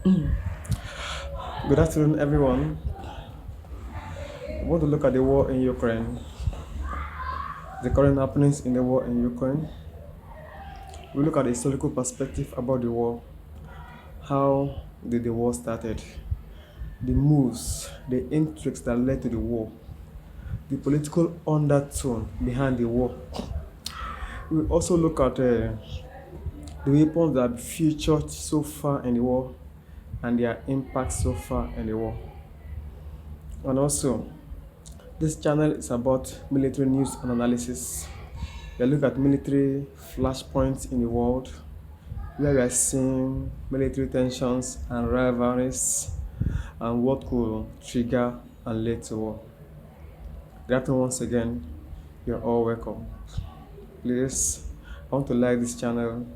Good afternoon, everyone. I want to look at the war in Ukraine, the current happenings in the war in Ukraine. We look at the historical perspective about the war. How did the war started? The moves, the intrigues that led to the war, the political undertone behind the war. We also look at the weapons that have featured so far in the war and their impact so far in the war. And also, this channel is about military news and analysis. We look at military flashpoints in the world, where we are seeing military tensions and rivalries and what could trigger and lead to war. Good afternoon once again. You're all welcome. Please, I want to like this channel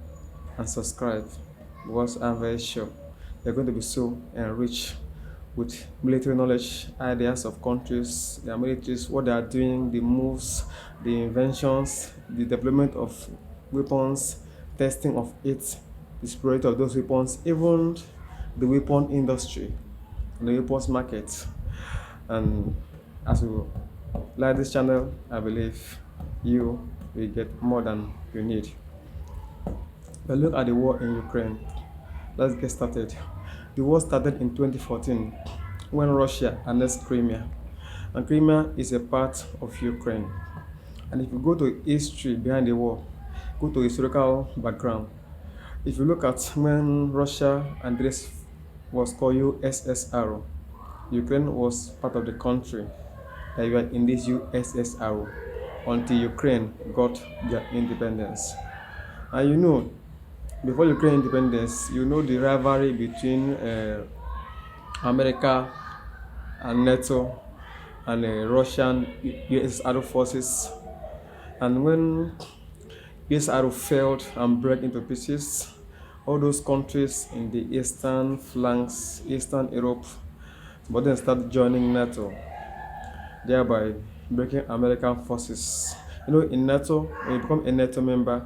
and subscribe because I'm very sure you're going to be so enriched with military knowledge, ideas of countries, their militaries, what they are doing, the moves, the inventions, the development of weapons, testing of it, the spirit of those weapons, even the weapon industry, and the weapons market. And as you like this channel, I believe you will get more than you need. But look at the war in Ukraine. Let's get started. The war started in 2014 when Russia annexed Crimea. And Crimea is a part of Ukraine. And if you go to history behind the war, go to historical background. If you look at when Russia and this was called USSR, Ukraine was part of the country that were in this USSR until Ukraine got their independence. And before Ukraine independence, the rivalry between America and NATO and Russian USSR forces. And when USSR failed and broke into pieces, all those countries in the eastern flanks, Eastern Europe, but then started joining NATO, thereby breaking American forces. In NATO, when you become a NATO member,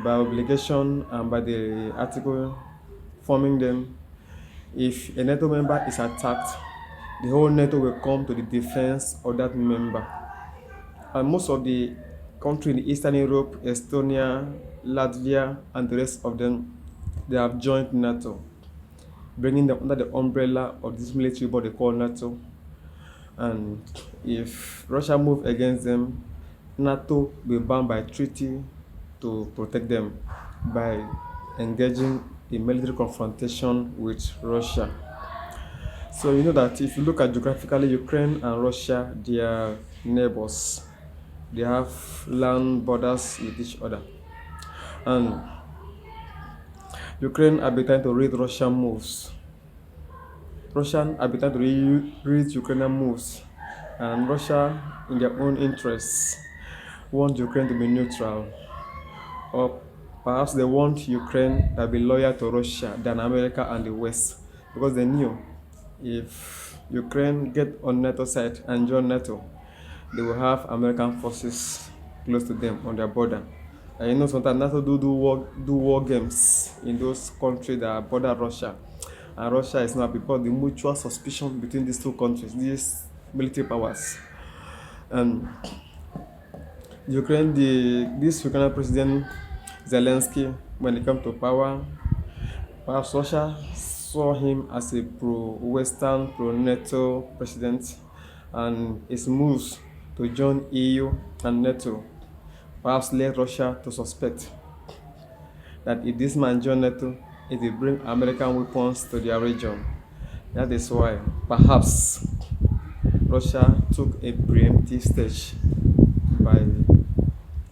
by obligation and by the article forming them, if a NATO member is attacked, the whole NATO will come to the defense of that member. And most of the countries in Eastern Europe, Estonia, Latvia, and the rest of them, they have joined NATO, bringing them under the umbrella of this military body called NATO. And if Russia moves against them, NATO will bound by treaty to protect them by engaging in military confrontation with Russia. So you know that if you look at geographically, Ukraine and Russia, they are neighbors. They have land borders with each other. And Ukraine are trying to read Russian moves. Russian are trying to read Ukrainian moves. And Russia, in their own interests, want Ukraine to be neutral. Or perhaps they want Ukraine to be loyal to Russia than America and the West, because they knew if Ukraine get on NATO side and join NATO, they will have American forces close to them on their border. And sometimes NATO do war games in those countries that border Russia. And Russia is not because the mutual suspicion between these two countries, these military powers. And this Ukrainian president Zelensky, when he came to power, perhaps Russia saw him as a pro-Western, pro-NATO president, and his moves to join EU and NATO perhaps led Russia to suspect that if this man joined NATO, it will bring American weapons to their region. That is why perhaps Russia took a preemptive stage by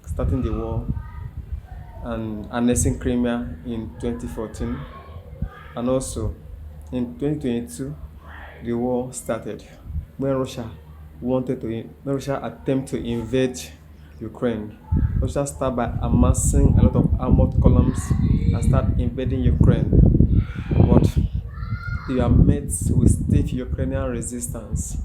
starting the war and annexing Crimea in 2014. And also in 2022, the war started when Russia attempted to invade Ukraine. Russia started by amassing a lot of armored columns and started invading Ukraine. But they are met with stiff Ukrainian resistance.